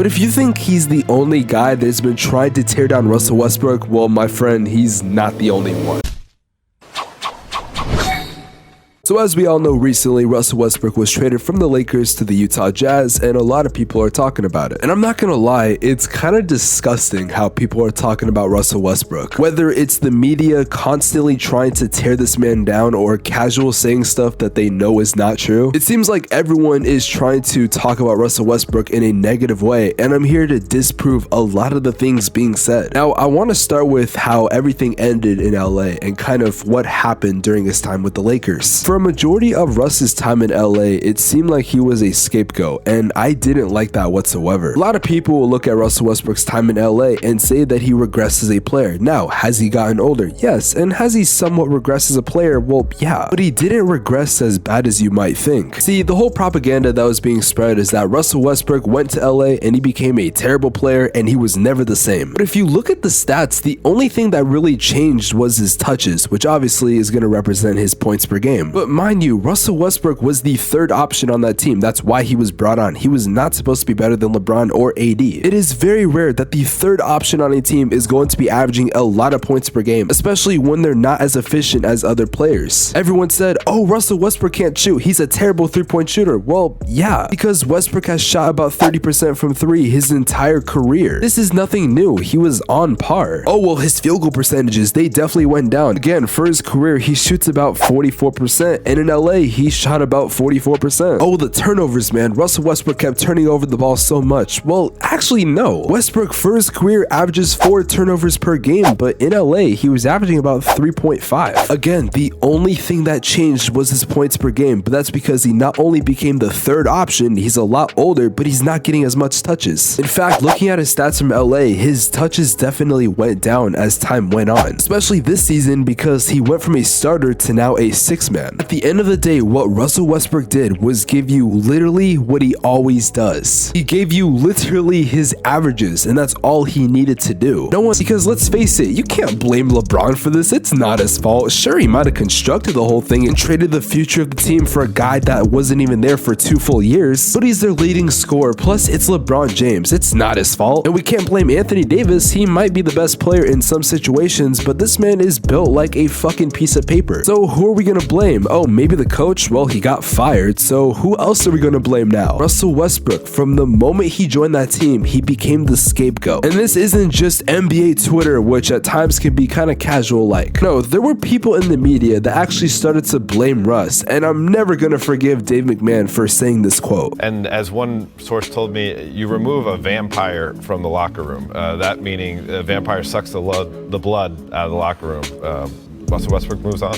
But if you think he's the only guy that has been trying to tear down Russell Westbrook, well, my friend, he's not the only one. So as we all know, recently Russell Westbrook was traded from the Lakers to the Utah Jazz, and a lot of people are talking about it. And I'm not gonna lie, it's kind of disgusting how people are talking about Russell Westbrook. Whether it's the media constantly trying to tear this man down or casual saying stuff that they know is not true, it seems like everyone is trying to talk about Russell Westbrook in a negative way, and I'm here to disprove a lot of the things being said. Now, I want to start with how everything ended in LA and kind of what happened during his time with the Lakers. For a majority of Russ's time in LA, it seemed like he was a scapegoat, and I didn't like that whatsoever. A lot of people will look at Russell Westbrook's time in LA and say that he regressed as a player. Now, has he gotten older? Yes. And has he somewhat regressed as a player? Well, yeah. But he didn't regress as bad as you might think. See, the whole propaganda that was being spread is that Russell Westbrook went to LA and he became a terrible player and he was never the same. But if you look at the stats, the only thing that really changed was his touches, which obviously is going to represent his points per game. But mind you, Russell Westbrook was the third option on that team. That's why he was brought on. He was not supposed to be better than LeBron or AD. It is very rare that the third option on a team is going to be averaging a lot of points per game, especially when they're not as efficient as other players. Everyone said, oh, Russell Westbrook can't shoot. He's a terrible three-point shooter. Well, yeah, because Westbrook has shot about 30% from three his entire career. This is nothing new. He was on par. Oh, well, his field goal percentages, they definitely went down. Again, for his career, he shoots about 44%, and in LA, he shot about 44%. Oh, the turnovers, man. Russell Westbrook kept turning over the ball so much. Well, actually, no. Westbrook, for his career, averages 4 turnovers per game, but in LA, he was averaging about 3.5. Again, the only thing that changed was his points per game, but that's because he not only became the third option, he's a lot older, but he's not getting as much touches. In fact, looking at his stats from LA, his touches definitely went down as time went on, especially this season because he went from a starter to now a 6-man. At the end of the day, what Russell Westbrook did was give you literally what he always does. He gave you literally his averages, and that's all he needed to do. No one, because let's face it, you can't blame LeBron for this. It's not his fault. Sure, he might have constructed the whole thing and traded the future of the team for a guy that wasn't even there for 2 full years, but he's their leading scorer. Plus, it's LeBron James. It's not his fault. And we can't blame Anthony Davis. He might be the best player in some situations, but this man is built like a fucking piece of paper. So who are we gonna blame? Oh, maybe the coach? Well, he got fired, so who else are we gonna blame now? Russell Westbrook. From the moment he joined that team, he became the scapegoat. And this isn't just NBA Twitter, which at times can be kind of casual like. No, there were people in the media that actually started to blame Russ, and I'm never gonna forgive Dave McMahon for saying this quote. And as one source told me, you remove a vampire from the locker room. That meaning a vampire sucks the blood out of the locker room. Russell Westbrook moves on.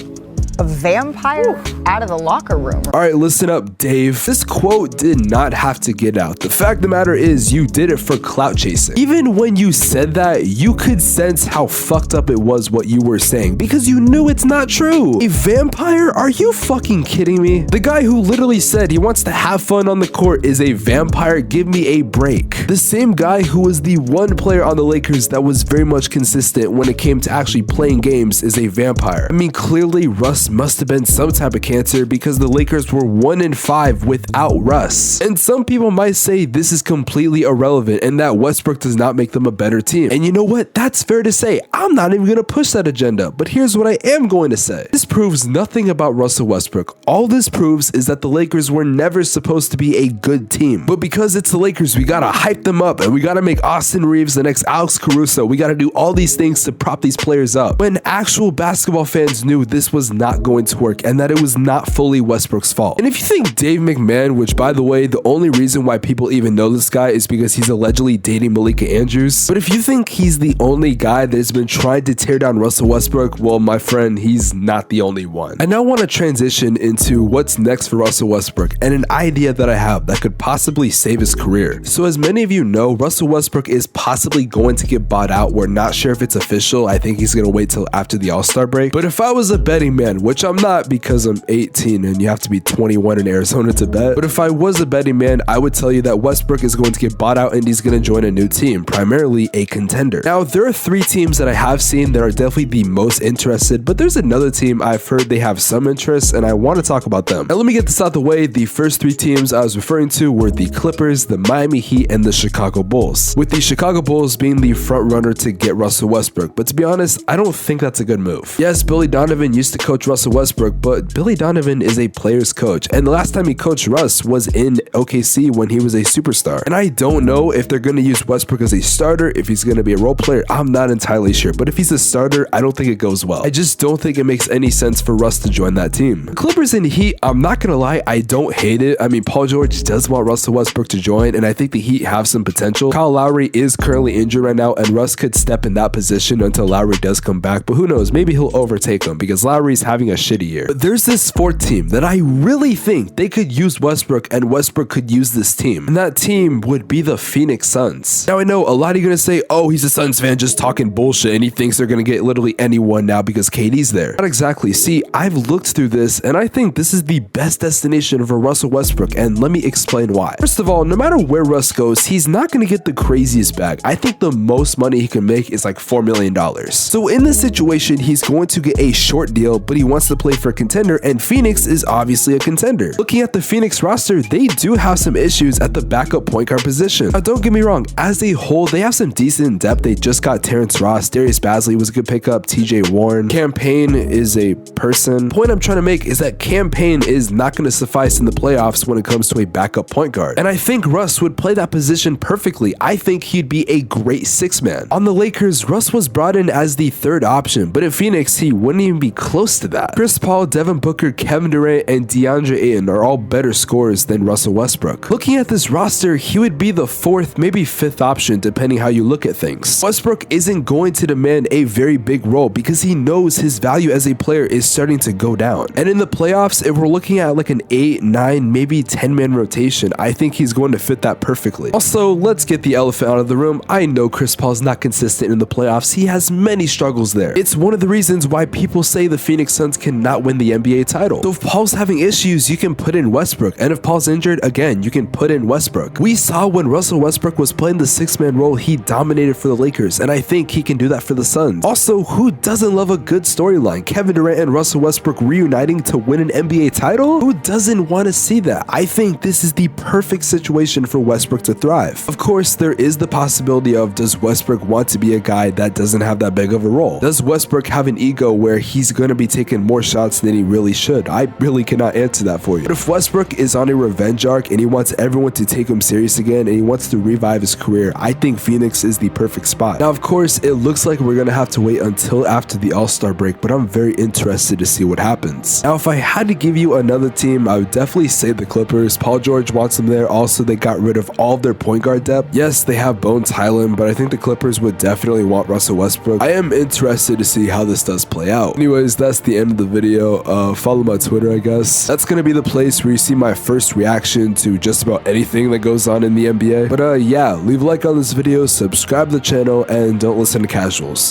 A vampire out of the locker room. All right, listen up, Dave. This quote did not have to get out. The fact of the matter is you did it for clout chasing. Even when you said that, you could sense how fucked up it was what you were saying because you knew it's not true. A vampire? Are you fucking kidding me? The guy who literally said he wants to have fun on the court is a vampire. Give me a break. The same guy who was the one player on the Lakers that was very much consistent when it came to actually playing games is a vampire. I mean, clearly Russ must have been some type of cancer because the Lakers were 1-5 without Russ. And some people might say this is completely irrelevant and that Westbrook does not make them a better team. And you know what? That's fair to say. I'm not even going to push that agenda. But here's what I am going to say. This proves nothing about Russell Westbrook. All this proves is that the Lakers were never supposed to be a good team. But because it's the Lakers, we got to hype them up and we got to make Austin Reeves the next Alex Caruso. We got to do all these things to prop these players up. When actual basketball fans knew this was not going to work and that it was not fully Westbrook's fault. And if you think Dave McMahon, which by the way, the only reason why people even know this guy is because he's allegedly dating Malika Andrews, but if you think he's the only guy that has been trying to tear down Russell Westbrook, well, my friend, he's not the only one. I now want to transition into what's next for Russell Westbrook and an idea that I have that could possibly save his career. So as many of you know, Russell Westbrook is possibly going to get bought out. We're not sure if it's official. I think he's going to wait till after the All-Star break. But if I was a betting man, which I'm not because I'm 18 and you have to be 21 in Arizona to bet. But if I was a betting man, I would tell you that Westbrook is going to get bought out and he's going to join a new team, primarily a contender. Now, there are 3 teams that I have seen that are definitely the most interested, but there's another team I've heard they have some interest and I want to talk about them. Now, let me get this out the way. The first 3 teams I was referring to were the Clippers, the Miami Heat, and the Chicago Bulls, with the Chicago Bulls being the front runner to get Russell Westbrook. But to be honest, I don't think that's a good move. Yes, Billy Donovan used to coach Russell Westbrook, but Billy Donovan is a player's coach, and the last time he coached Russ was in OKC when he was a superstar. And I don't know if they're going to use Westbrook as a starter, if he's going to be a role player. I'm not entirely sure, but if he's a starter, I don't think it goes well. I just don't think it makes any sense for Russ to join that team. Clippers and Heat, I'm not going to lie, I don't hate it. I mean, Paul George does want Russell Westbrook to join, and I think the Heat have some potential. Kyle Lowry is currently injured right now, and Russ could step in that position until Lowry does come back, but who knows, maybe he'll overtake him because Lowry's having a shitty year. But there's this 4th team that I really think they could use Westbrook and Westbrook could use this team, and that team would be the Phoenix Suns. Now, I know a lot of you are going to say, oh, he's a Suns fan just talking bullshit and he thinks they're going to get literally anyone now because KD's there. Not exactly. See, I've looked through this and I think this is the best destination for Russell Westbrook, and let me explain why. First of all, no matter where Russ goes, he's not going to get the craziest bag. I think the most money he can make is like $4 million. So in this situation, he's going to get a short deal, but he wants to play for a contender, and Phoenix is obviously a contender. Looking at the Phoenix roster, they do have some issues at the backup point guard position. Now, don't get me wrong, as a whole, they have some decent depth. They just got Terrence Ross, Darius Bazley was a good pickup, TJ Warren. Cam Payne is a person. The point I'm trying to make is that Cam Payne is not going to suffice in the playoffs when it comes to a backup point guard. And I think Russ would play that position perfectly. I think he'd be a great 6-man. On the Lakers, Russ was brought in as the 3rd option, but in Phoenix, he wouldn't even be close to that. Chris Paul, Devin Booker, Kevin Durant, and DeAndre Ayton are all better scorers than Russell Westbrook. Looking at this roster, he would be the 4th, maybe 5th option, depending how you look at things. Westbrook isn't going to demand a very big role because he knows his value as a player is starting to go down. And in the playoffs, if we're looking at like an 8, 9, maybe 10-man rotation, I think he's going to fit that perfectly. Also, let's get the elephant out of the room. I know Chris Paul's not consistent in the playoffs. He has many struggles there. It's one of the reasons why people say the Phoenix Suns cannot win the NBA title. So if Paul's having issues, you can put in Westbrook. And if Paul's injured, again, you can put in Westbrook. We saw when Russell Westbrook was playing the 6-man role, he dominated for the Lakers, and I think he can do that for the Suns. Also, who doesn't love a good storyline? Kevin Durant and Russell Westbrook reuniting to win an NBA title? Who doesn't want to see that? I think this is the perfect situation for Westbrook to thrive. Of course, there is the possibility of, does Westbrook want to be a guy that doesn't have that big of a role? Does Westbrook have an ego where he's going to be taking more shots than he really should? I really cannot answer that for you. But if Westbrook is on a revenge arc and he wants everyone to take him serious again and he wants to revive his career, I think Phoenix is the perfect spot. Now, of course, it looks like we're going to have to wait until after the All-Star break, but I'm very interested to see what happens. Now, if I had to give you another team, I would definitely say the Clippers. Paul George wants them there. Also, they got rid of all of their point guard depth. Yes, they have Bones Highland, but I think the Clippers would definitely want Russell Westbrook. I am interested to see how this does play out. Anyways, that's the end of the video. Follow my Twitter, I guess. That's going to be the place where you see my first reaction to just about anything that goes on in the NBA. But yeah, leave a like on this video, subscribe to the channel, and don't listen to casuals.